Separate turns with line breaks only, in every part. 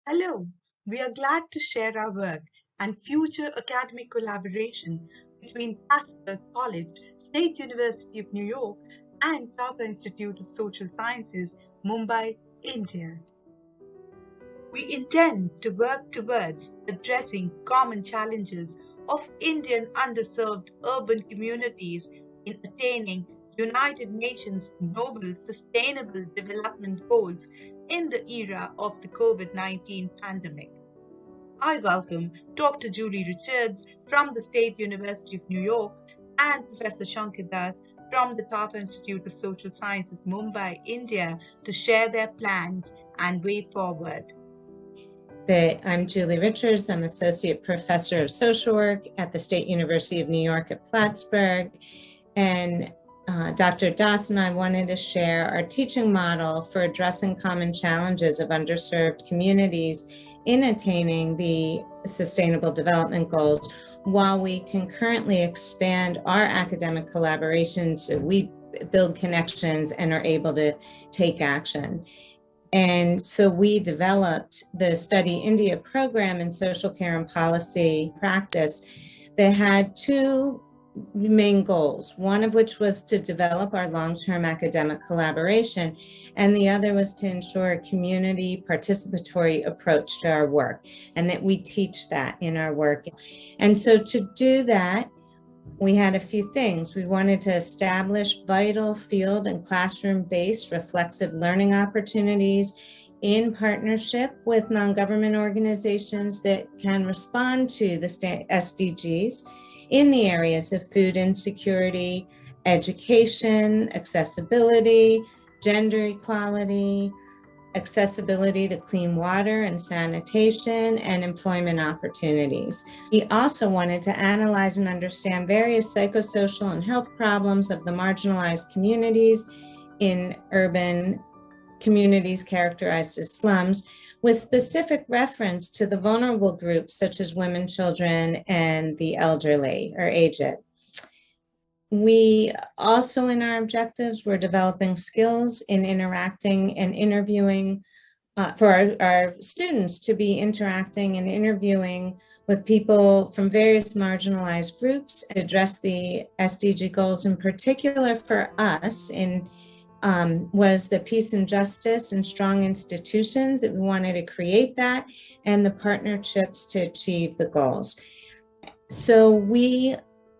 Hello, we are glad to share our work and future academic collaboration between Plattsburgh College, State University of New York, and Tata Institute of Social Sciences, Mumbai, India. We intend to work towards addressing common challenges of Indian underserved urban communities in attaining United Nations Global Sustainable Development Goals in the era of the COVID-19 pandemic. I welcome Dr. Julie Richards from the State University of New York and Professor Shankar from the Tata Institute of Social Sciences, Mumbai, India, to share their plans and way forward.
I'm Julie Richards. I'm Associate Professor of Social Work at the State University of New York at Plattsburgh. And Dr. Das and I wanted to share our teaching model for addressing common challenges of underserved communities in attaining the Sustainable Development Goals, while we concurrently expand our academic collaborations so we build connections and are able to take action. And so we developed the Study India program in social care and policy practice that had two main goals, one of which was to develop our long-term academic collaboration, and the other was to ensure a community participatory approach to our work, and that we teach that in our work. And so to do that, we had a few things. We wanted to establish vital field and classroom-based reflexive learning opportunities in partnership with non-government organizations that can respond to the SDGs in the areas of food insecurity, education, accessibility, gender equality, accessibility to clean water and sanitation, and employment opportunities. We also wanted to analyze and understand various psychosocial and health problems of the marginalized communities in urban communities characterized as slums, with specific reference to the vulnerable groups such as women, children, and the elderly or aged. We also, in our objectives, we're developing skills in interacting and interviewing for our students to be interacting and interviewing with people from various marginalized groups, address the SDG goals. In particular for us was the peace and justice and strong institutions, that we wanted to create that, and the partnerships to achieve the goals. So we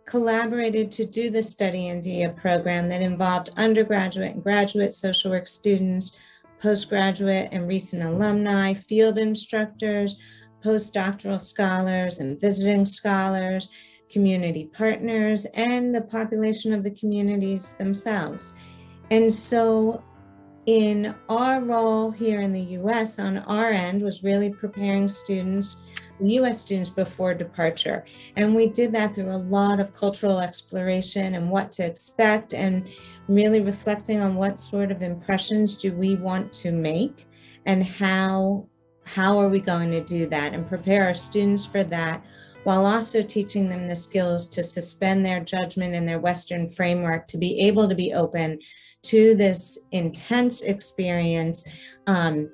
collaborated to do the Study India program that involved undergraduate and graduate social work students, postgraduate and recent alumni, field instructors, postdoctoral scholars and visiting scholars, community partners, and the population of the communities themselves. And so in our role here in the US on our end was really preparing students, US students, before departure. And we did that through a lot of cultural exploration and what to expect, and really reflecting on what sort of impressions do we want to make, and how are we going to do that, and prepare our students for that, while also teaching them the skills to suspend their judgment and their Western framework to be able to be open to this intense experience, and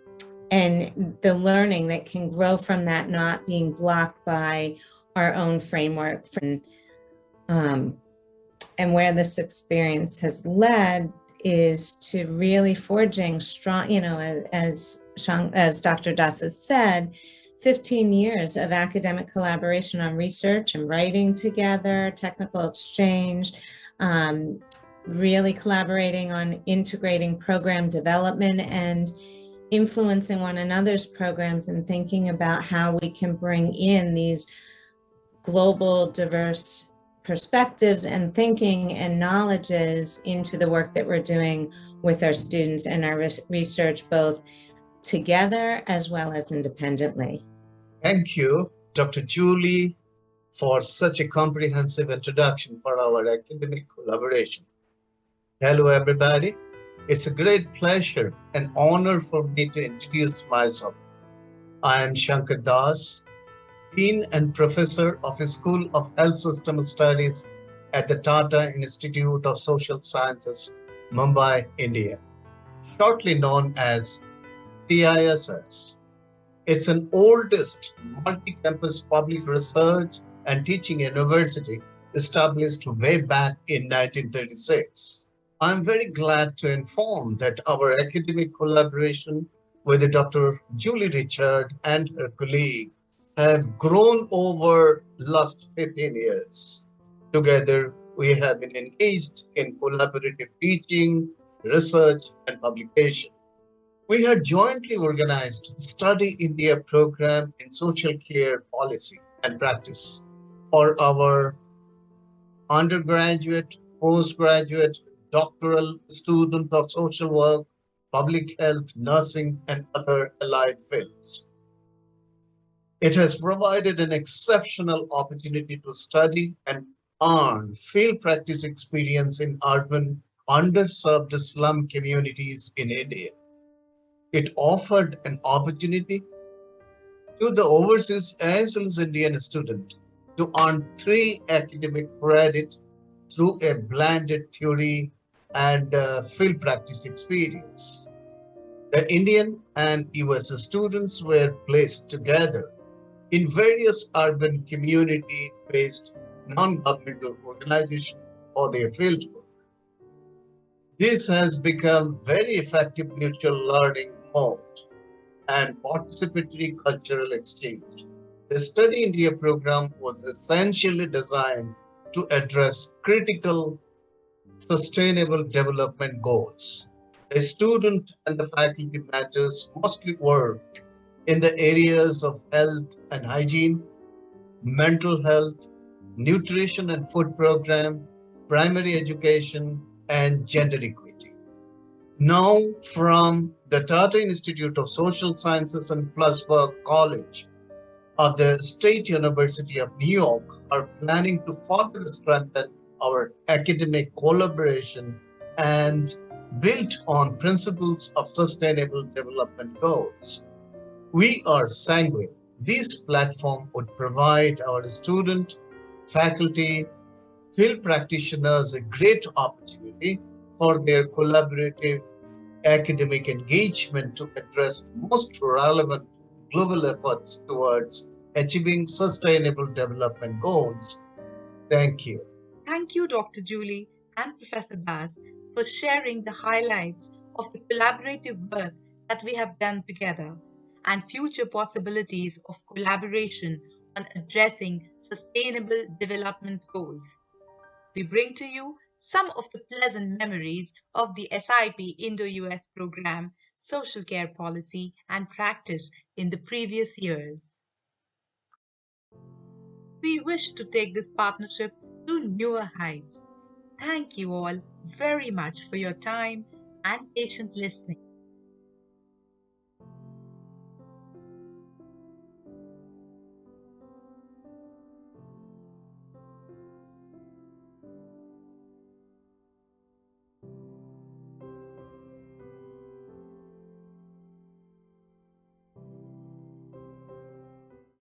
the learning that can grow from that, not being blocked by our own framework. And where this experience has led is to really forging strong, as Dr. Das has said, 15 years of academic collaboration on research and writing together, technical exchange, really collaborating on integrating program development and influencing one another's programs, and thinking about how we can bring in these global diverse perspectives and thinking and knowledges into the work that we're doing with our students and our research, both together as well as independently.
Thank you, Dr. Julie, for such a comprehensive introduction for our academic collaboration. Hello, everybody. It's a great pleasure and honor for me to introduce myself. I am Shankar Das, Dean and Professor of the School of Health System Studies at the Tata Institute of Social Sciences, Mumbai, India, shortly known as TISS. It's an oldest multi-campus public research and teaching university established way back in 1936. I'm very glad to inform that our academic collaboration with Dr. Julie Richard and her colleague have grown over last 15 years. Together, we have been engaged in collaborative teaching, research, and publication. We had jointly organized Study India program in social care policy and practice for our undergraduate, postgraduate, doctoral student of social work, public health, nursing, and other allied fields. It has provided an exceptional opportunity to study and earn field practice experience in urban, underserved slum communities in India. It offered an opportunity to the overseas as well as Indian student to earn 3 academic credit through a blended theory and field practice experience. The Indian and US students were placed together in various urban community-based non-governmental organizations for their fieldwork. This has become very effective mutual learning mode and participatory cultural exchange. The Study India program was essentially designed to address critical sustainable development goals. The student and the faculty members mostly worked in the areas of health and hygiene, mental health, nutrition and food program, primary education, and gender equity. Now, from the Tata Institute of Social Sciences and Plattsburgh College of the State University of New York are planning to further strengthen our academic collaboration and build on principles of sustainable development goals. We are sanguine this platform would provide our student, faculty, field practitioners a great opportunity for their collaborative academic engagement to address most relevant global efforts towards achieving sustainable development goals. Thank you.
Thank you, Dr. Julie and Professor Das, for sharing the highlights of the collaborative work that we have done together and future possibilities of collaboration on addressing sustainable development goals. We bring to you some of the pleasant memories of the SIP Indo-US program, social care policy and practice in the previous years. We wish to take this partnership to newer heights. Thank you all very much for your time and patient listening.